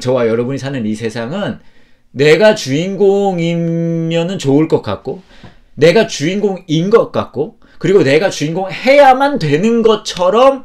저와 여러분이 사는 이 세상은 내가 주인공이면은 좋을 것 같고, 내가 주인공인 것 같고, 그리고 내가 주인공 해야만 되는 것처럼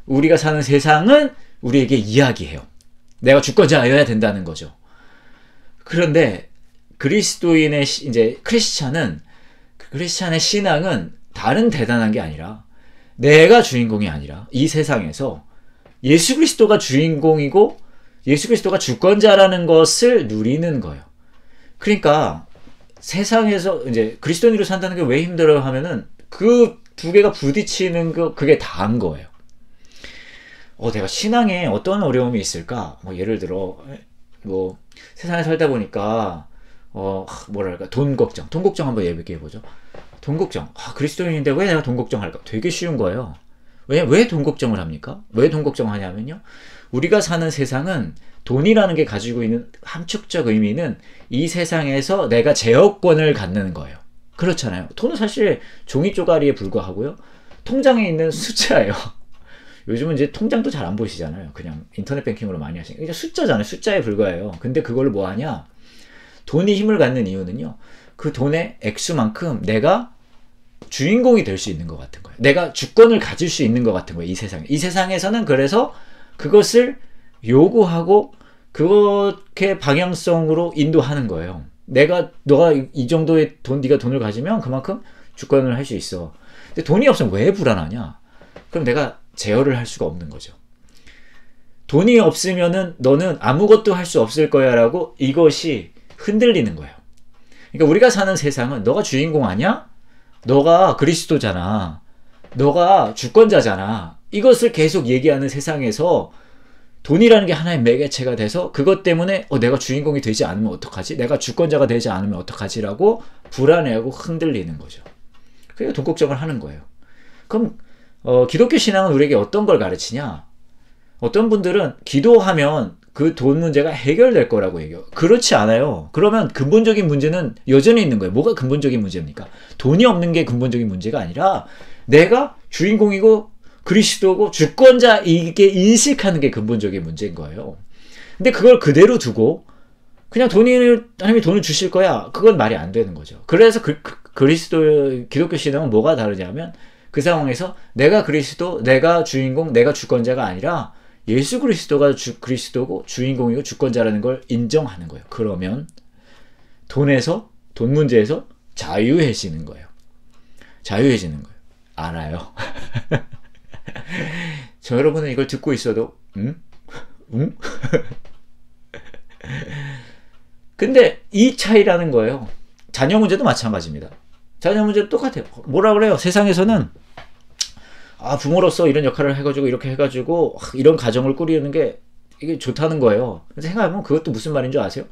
우리가 사는 세상은 우리에게 이야기해요. 내가 주권자여야 된다는 거죠. 그런데 그리스도인의 이제 크리스찬의 신앙은 다른 대단한 게 아니라 내가 주인공이 아니라 이 세상에서 예수 그리스도가 주인공이고 예수 그리스도가 주권자라는 것을 누리는 거예요. 그러니까 세상에서 이제 그리스도인으로 산다는 게 왜 힘들어요 하면은 그 두 개가 부딪히는 그게 다인 거예요. 내가 신앙에 어떤 어려움이 있을까? 예를 들어 세상에 살다 보니까 뭐랄까 돈 걱정 한번 얘기해 보죠. 돈 걱정. 그리스도인인데 왜 내가 돈 걱정할까? 되게 쉬운 거예요. 왜 돈 걱정을 합니까? 왜 돈 걱정하냐면요. 우리가 사는 세상은 돈이라는 게 가지고 있는 함축적 의미는 이 세상에서 내가 제어권을 갖는 거예요. 그렇잖아요. 돈은 사실 종이 쪼가리에 불과하고요. 통장에 있는 숫자예요. 요즘은 이제 통장도 잘 안 보시잖아요. 그냥 인터넷 뱅킹으로 많이 하시니까. 숫자잖아요. 숫자에 불과해요. 근데 그걸 뭐 하냐? 돈이 힘을 갖는 이유는요. 그 돈의 액수만큼 내가 주인공이 될 수 있는 것 같은 거예요. 내가 주권을 가질 수 있는 것 같은 거예요. 이 세상에. 이 세상에서는 그래서 그것을 요구하고 그렇게 방향성으로 인도하는 거예요. 너가 이 정도의 네가 돈을 가지면 그만큼 주권을 할 수 있어. 근데 돈이 없으면 왜 불안하냐? 그럼 내가 제어를 할 수가 없는 거죠. 돈이 없으면은 너는 아무것도 할 수 없을 거야 라고 이것이 흔들리는 거예요. 그러니까 우리가 사는 세상은 너가 주인공 아니야? 너가 그리스도잖아. 너가 주권자잖아. 이것을 계속 얘기하는 세상에서 돈이라는 게 하나의 매개체가 돼서 그것 때문에 내가 주인공이 되지 않으면 어떡하지? 내가 주권자가 되지 않으면 어떡하지? 라고 불안해하고 흔들리는 거죠. 그러니까 돈 걱정을 하는 거예요. 그럼 기독교 신앙은 우리에게 어떤 걸 가르치냐? 어떤 분들은 기도하면 그 돈 문제가 해결될 거라고 얘기해요. 그렇지 않아요. 그러면 근본적인 문제는 여전히 있는 거예요. 뭐가 근본적인 문제입니까? 돈이 없는 게 근본적인 문제가 아니라 내가 주인공이고 그리스도고 주권자이게 인식하는 게 근본적인 문제인 거예요. 근데 그걸 그대로 두고 그냥 하나님이 돈을 주실 거야. 그건 말이 안 되는 거죠. 그래서 기독교 신앙은 뭐가 다르냐면 그 상황에서 내가 그리스도, 내가 주인공, 내가 주권자가 아니라 예수 그리스도가 그리스도고 주인공이고 주권자라는 걸 인정하는 거예요. 그러면 돈 문제에서 자유해지는 거예요. 자유해지는 거예요. 알아요. 저 여러분은 이걸 듣고 있어도 응? 근데 이 차이라는 거예요. 자녀 문제도 마찬가지입니다. 자녀 문제도 똑같아요. 뭐라 그래요? 세상에서는 부모로서 이런 역할을 해가지고 이렇게 해가지고 이런 가정을 꾸리는 게 이게 좋다는 거예요. 그래서 생각해보면 그것도 무슨 말인 줄 아세요?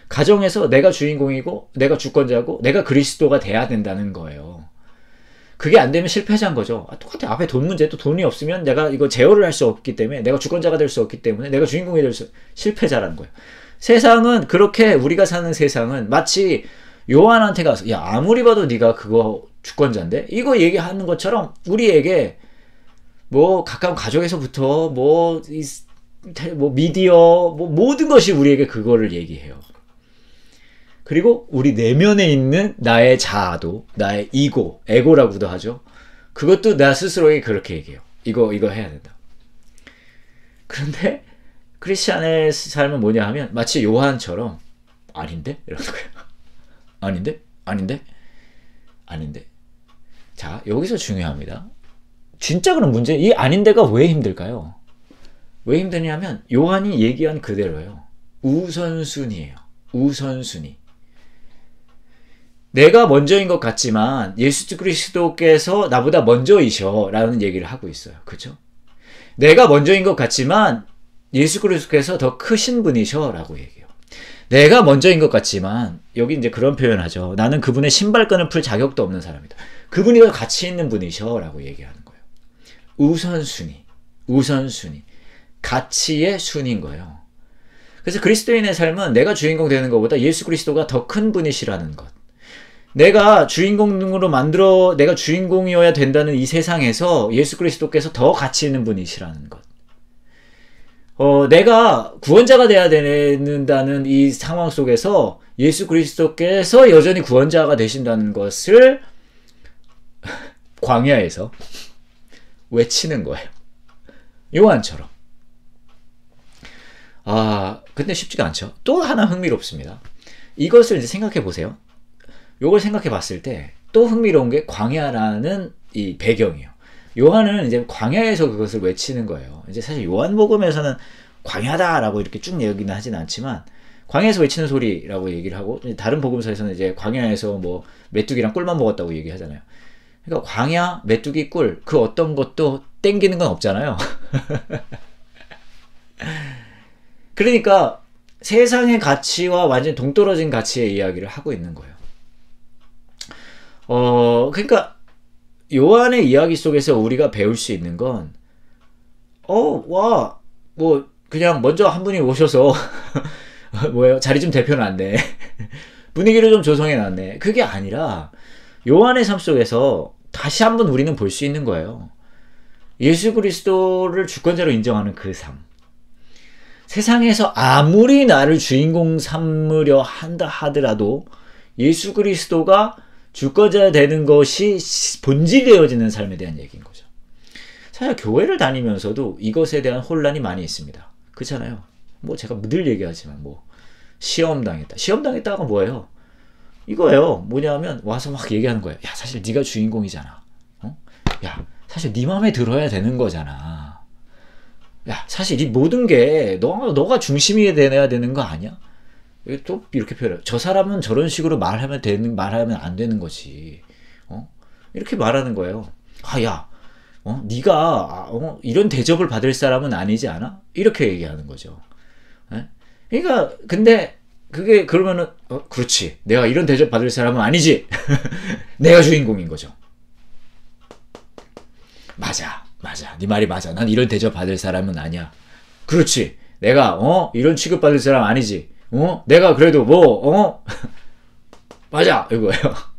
가정에서 내가 주인공이고 내가 주권자고 내가 그리스도가 돼야 된다는 거예요. 그게 안 되면 실패자인 거죠. 똑같아. 앞에 돈 문제도 돈이 없으면 내가 이거 제어를 할 수 없기 때문에 내가 주권자가 될 수 없기 때문에 내가 주인공이 실패자라는 거예요. 세상은 그렇게 우리가 사는 세상은 마치 요한한테 가서 아무리 봐도 네가 그거 주권자인데 이거 얘기하는 것처럼 우리에게 가까운 가족에서부터 미디어 모든 것이 우리에게 그거를 얘기해요. 그리고 우리 내면에 있는 나의 자아도 나의 에고라고도 하죠. 그것도 나 스스로에게 그렇게 얘기해요. 이거 해야 된다. 그런데 크리스찬의 삶은 뭐냐 하면 마치 요한처럼 아닌데? 이러는 거예요. 아닌데. 자, 여기서 중요합니다. 진짜 그런 문제, 이 아닌데가 왜 힘들까요? 왜 힘드냐면 요한이 얘기한 그대로예요. 우선순위예요. 우선순위. 내가 먼저인 것 같지만 예수 그리스도께서 나보다 먼저이셔 라는 얘기를 하고 있어요. 그렇죠? 내가 먼저인 것 같지만 예수 그리스도께서 더 크신 분이셔 라고 얘기해요. 내가 먼저인 것 같지만 여기 이제 그런 표현하죠. 나는 그분의 신발끈을 풀 자격도 없는 사람이다. 그분이 더 가치 있는 분이셔 라고 얘기하는 거예요. 우선순위. 가치의 순위인 거예요. 그래서 그리스도인의 삶은 내가 주인공 되는 것보다 예수 그리스도가 더 큰 분이시라는 것. 내가 내가 주인공이어야 된다는 이 세상에서 예수 그리스도께서 더 가치 있는 분이시라는 것. 내가 구원자가 돼야 된다는 이 상황 속에서 예수 그리스도께서 여전히 구원자가 되신다는 것을 광야에서 외치는 거예요. 요한처럼. 근데 쉽지가 않죠. 또 하나 흥미롭습니다. 이것을 이제 생각해 보세요. 요걸 생각해 봤을 때 또 흥미로운 게 광야라는 이 배경이에요. 요한은 이제 광야에서 그것을 외치는 거예요. 이제 사실 요한복음에서는 광야다라고 이렇게 쭉 얘기는 하진 않지만 광야에서 외치는 소리라고 얘기를 하고, 다른 복음서에서는 이제 광야에서 뭐 메뚜기랑 꿀만 먹었다고 얘기하잖아요. 그러니까 광야, 메뚜기, 꿀, 그 어떤 것도 땡기는 건 없잖아요. 그러니까 세상의 가치와 완전히 동떨어진 가치의 이야기를 하고 있는 거예요. 그러니까 요한의 이야기 속에서 우리가 배울 수 있는 건, 뭐 그냥 먼저 한 분이 오셔서 뭐예요? 자리 좀 대표놨네. 분위기를 좀 조성해놨네. 그게 아니라 요한의 삶 속에서 다시 한번 우리는 볼 수 있는 거예요. 예수 그리스도를 주권자로 인정하는 그 삶. 세상에서 아무리 나를 주인공 삼으려 한다 하더라도 예수 그리스도가 주권자 되는 것이 본질되어지는 삶에 대한 얘기인 거죠. 사실 교회를 다니면서도 이것에 대한 혼란이 많이 있습니다. 그렇잖아요. 뭐 제가 늘 얘기하지만 뭐 시험 당했다. 시험 당했다가 뭐예요? 이거예요. 뭐냐면 와서 막 얘기하는 거예요. 야, 사실 네가 주인공이잖아. 야, 사실 네 마음에 들어야 되는 거잖아. 야, 사실 이 모든 게 너가 중심이 돼야 되는 거 아니야? 또 이렇게 표현해요. 저 사람은 저런 식으로 말하면 안 되는 거지. 이렇게 말하는 거예요. 야, 네가 이런 대접을 받을 사람은 아니지 않아? 이렇게 얘기하는 거죠. 그러니까 근데 그게 그러면은 그렇지. 내가 이런 대접 받을 사람은 아니지. 내가 주인공인 거죠. 맞아. 네 말이 맞아. 난 이런 대접 받을 사람은 아니야. 그렇지. 내가 이런 취급 받을 사람 아니지. 내가 그래도 맞아 이거예요.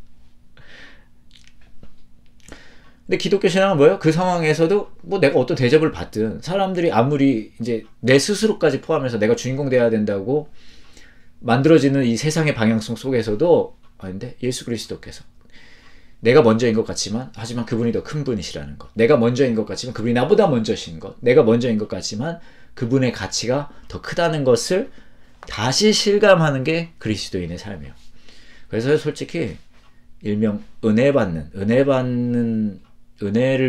근데 기독교 신앙은 뭐예요? 그 상황에서도 뭐 내가 어떤 대접을 받든 사람들이 아무리 이제 내 스스로까지 포함해서 내가 주인공 돼야 된다고 만들어지는 이 세상의 방향성 속에서도 근데 예수 그리스도께서 내가 먼저인 것 같지만 하지만 그분이 더 큰 분이시라는 것. 내가 먼저인 것 같지만 그분이 나보다 먼저신 것. 내가 먼저인 것 같지만 그분의 가치가 더 크다는 것을 다시 실감하는 게 그리스도인의 삶이에요. 그래서 솔직히 일명 은혜를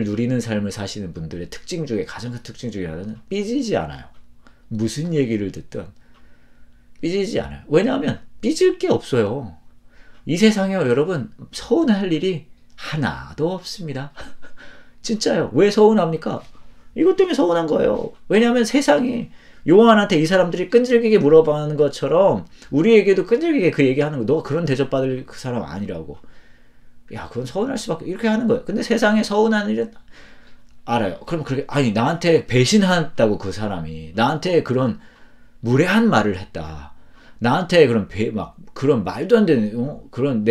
누리는 삶을 사시는 분들의 특징 중에 가장 큰 특징 중에 하나는 삐지지 않아요. 무슨 얘기를 듣든 삐지지 않아요. 왜냐하면 삐질 게 없어요. 이 세상에 여러분 서운할 일이 하나도 없습니다. 진짜요. 왜 서운합니까? 이것 때문에 서운한 거예요. 왜냐하면 세상이 요한한테 이 사람들이 끈질기게 물어보는 것처럼 우리에게도 끈질기게 그 얘기하는 거. 너가 그런 대접받을 그 사람 아니라고. 야, 그건 서운할 수밖에. 이렇게 하는 거예요. 근데 세상에 서운한 일은 알아요. 그럼 그렇게 나한테 배신했다고 그 사람이 나한테 그런 무례한 말을 했다. 나한테 그런 말도 안 되는 그런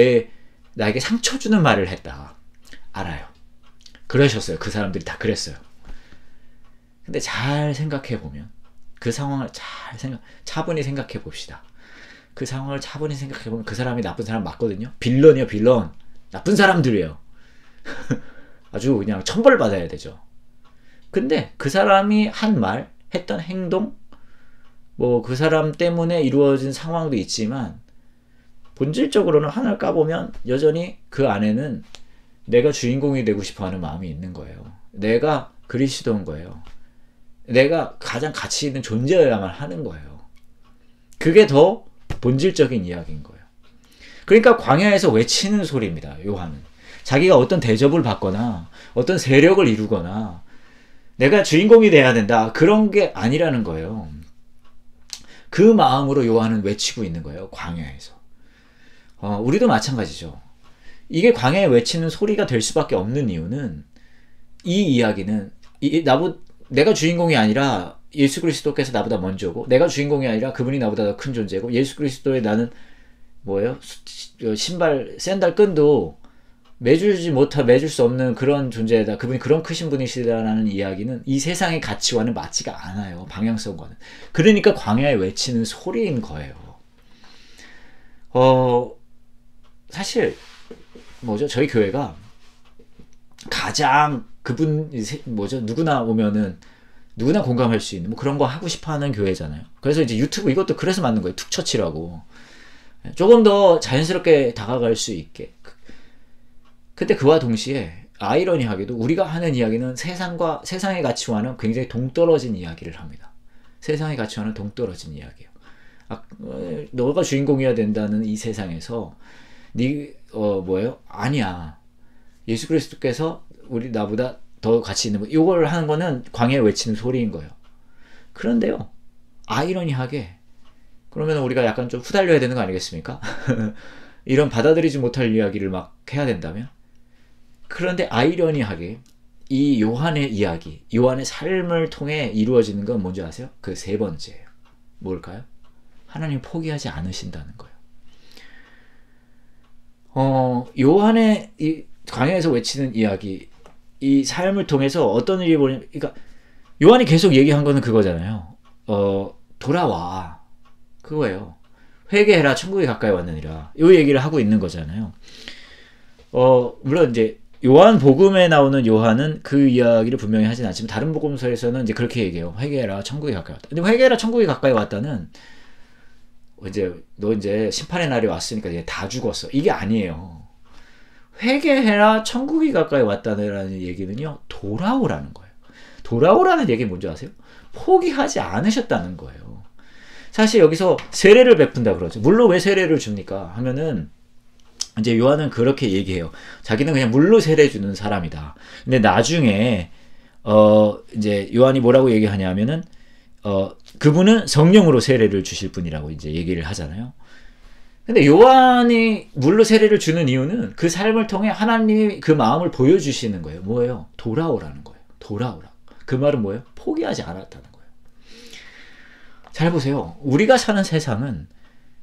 나에게 상처 주는 말을 했다. 알아요. 그러셨어요. 그 사람들이 다 그랬어요. 근데 잘 생각해 보면 그 상황을 차분히 생각해 봅시다. 그 상황을 차분히 생각해 보면 그 사람이 나쁜 사람 맞거든요. 빌런이요, 빌런. 나쁜 사람들이에요. 아주 그냥 천벌 받아야 되죠. 근데 그 사람이 한 말, 했던 행동, 뭐 그 사람 때문에 이루어진 상황도 있지만 본질적으로는 하나를 까보면 여전히 그 안에는 내가 주인공이 되고 싶어하는 마음이 있는 거예요. 내가 그리스도인 거예요. 내가 가장 가치 있는 존재여야만 하는 거예요. 그게 더 본질적인 이야기인 거예요. 그러니까 광야에서 외치는 소리입니다. 요한은. 자기가 어떤 대접을 받거나 어떤 세력을 이루거나 내가 주인공이 돼야 된다. 그런 게 아니라는 거예요. 그 마음으로 요한은 외치고 있는 거예요. 광야에서. 우리도 마찬가지죠. 이게 광야에 외치는 소리가 될 수밖에 없는 이유는 이 이야기는 내가 주인공이 아니라 예수 그리스도께서 나보다 먼저고 내가 주인공이 아니라 그분이 나보다 더 큰 존재고 예수 그리스도의 나는 뭐예요? 신발 샌들 끈도 맺을 수 없는 그런 존재다. 그분이 그런 크신 분이시다라는 이야기는 이 세상의 가치와는 맞지가 않아요. 방향성과는. 그러니까 광야에 외치는 소리인 거예요. 사실 저희 교회가 가장 그분 누구나 오면은 누구나 공감할 수 있는 그런 거 하고 싶어하는 교회잖아요. 그래서 이제 유튜브 이것도 그래서 만든 거예요. 툭처치라고. 조금 더 자연스럽게 다가갈 수 있게. 근데 그와 동시에 아이러니하게도 우리가 하는 이야기는 세상의 가치와는 굉장히 동떨어진 이야기를 합니다. 세상의 가치와는 동떨어진 이야기예요. 너가 주인공이어야 된다는 이 세상에서 아니야. 예수 그리스도께서 나보다 더 가치 있는 분. 이걸 하는 거는 광야에 외치는 소리인 거예요. 그런데요, 아이러니하게 그러면 우리가 약간 좀 후달려야 되는 거 아니겠습니까? 이런 받아들이지 못할 이야기를 막 해야 된다면? 그런데 아이러니하게 이 요한의 이야기, 요한의 삶을 통해 이루어지는 건 뭔지 아세요? 그 세 번째예요. 뭘까요? 하나님 포기하지 않으신다는 거예요. 요한의 이 광야에서 외치는 이야기, 이 삶을 통해서 어떤 일이 그러니까 요한이 계속 얘기한 거는 그거잖아요. 돌아와. 그거예요. 회개해라, 천국이 가까이 왔느니라. 이 얘기를 하고 있는 거잖아요. 물론 이제 요한복음에 나오는 요한은 그 이야기를 분명히 하진 않지만 다른 복음서에서는 이제 그렇게 얘기해요. 회개해라, 천국이 가까이 왔다. 근데 회개해라, 천국이 가까이 왔다는 너 이제 심판의 날이 왔으니까 이제 다 죽었어. 이게 아니에요. 회개해라, 천국이 가까이 왔다는 얘기는요, 돌아오라는 거예요. 돌아오라는 얘기는 뭔지 아세요? 포기하지 않으셨다는 거예요. 사실 여기서 세례를 베푼다 그러죠. 물로 왜 세례를 줍니까? 하면은 이제 요한은 그렇게 얘기해요. 자기는 그냥 물로 세례 주는 사람이다. 근데 나중에 이제 요한이 뭐라고 얘기하냐면은 그분은 성령으로 세례를 주실 분이라고 이제 얘기를 하잖아요. 근데 요한이 물로 세례를 주는 이유는 그 삶을 통해 하나님이 그 마음을 보여주시는 거예요. 뭐예요? 돌아오라는 거예요. 돌아오라. 그 말은 뭐예요? 포기하지 않았다는 거예요. 잘 보세요. 우리가 사는 세상은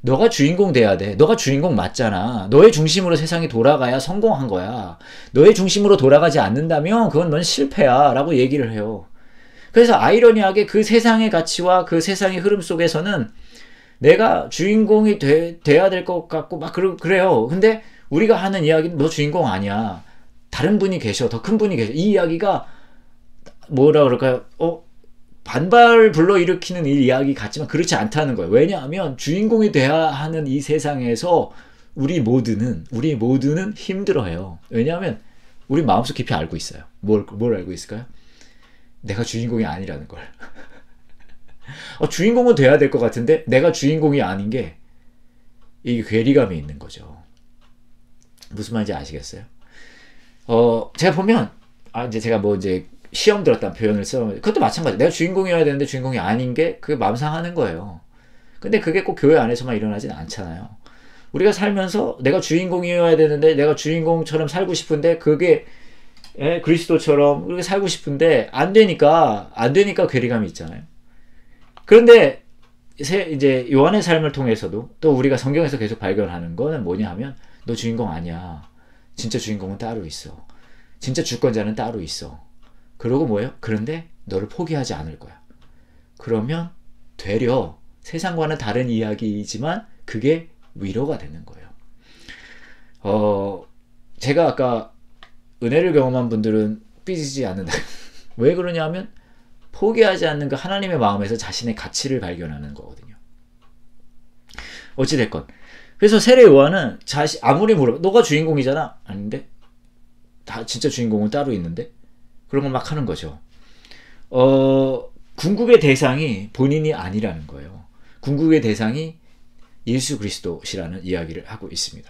너가 주인공 돼야 돼. 너가 주인공 맞잖아. 너의 중심으로 세상이 돌아가야 성공한 거야. 너의 중심으로 돌아가지 않는다면 그건 넌 실패야 라고 얘기를 해요. 그래서 아이러니하게 그 세상의 가치와 그 세상의 흐름 속에서는 내가 주인공이 돼야 될 것 같고 막 그래요. 근데 우리가 하는 이야기는 너 주인공 아니야. 다른 분이 계셔. 더 큰 분이 계셔. 이 이야기가 뭐라 그럴까요? 반발 불러일으키는 이 이야기 같지만 그렇지 않다는 거예요. 왜냐하면 주인공이 돼야 하는 이 세상에서 우리 모두는 힘들어해요. 왜냐하면 우리 마음속 깊이 알고 있어요. 뭘 알고 있을까요? 내가 주인공이 아니라는 걸. 주인공은 돼야 될 것 같은데 내가 주인공이 아닌 게 이게 괴리감이 있는 거죠. 무슨 말인지 아시겠어요? 제가 보면 이제 제가 시험 들었다는 표현을 써요. 그것도 마찬가지예요. 내가 주인공이어야 되는데 주인공이 아닌 게 그게 마음 상하는 거예요. 근데 그게 꼭 교회 안에서만 일어나진 않잖아요. 우리가 살면서 내가 주인공이어야 되는데 내가 주인공처럼 살고 싶은데 그게 그리스도처럼 그렇게 살고 싶은데 안 되니까 괴리감이 있잖아요. 그런데 이제 요한의 삶을 통해서도 또 우리가 성경에서 계속 발견하는 거는 뭐냐 하면 너 주인공 아니야. 진짜 주인공은 따로 있어. 진짜 주권자는 따로 있어. 그러고 뭐예요? 그런데 너를 포기하지 않을 거야. 그러면 되려 세상과는 다른 이야기이지만 그게 위로가 되는 거예요. 제가 아까 은혜를 경험한 분들은 삐지지 않는다. 왜 그러냐면 포기하지 않는 그 하나님의 마음에서 자신의 가치를 발견하는 거거든요. 어찌됐건. 그래서 세례 요한은 아무리 물어봐. 너가 주인공이잖아? 아닌데? 진짜 주인공은 따로 있는데? 그런 걸 막 하는 거죠. 궁극의 대상이 본인이 아니라는 거예요. 궁극의 대상이 예수 그리스도시라는 이야기를 하고 있습니다.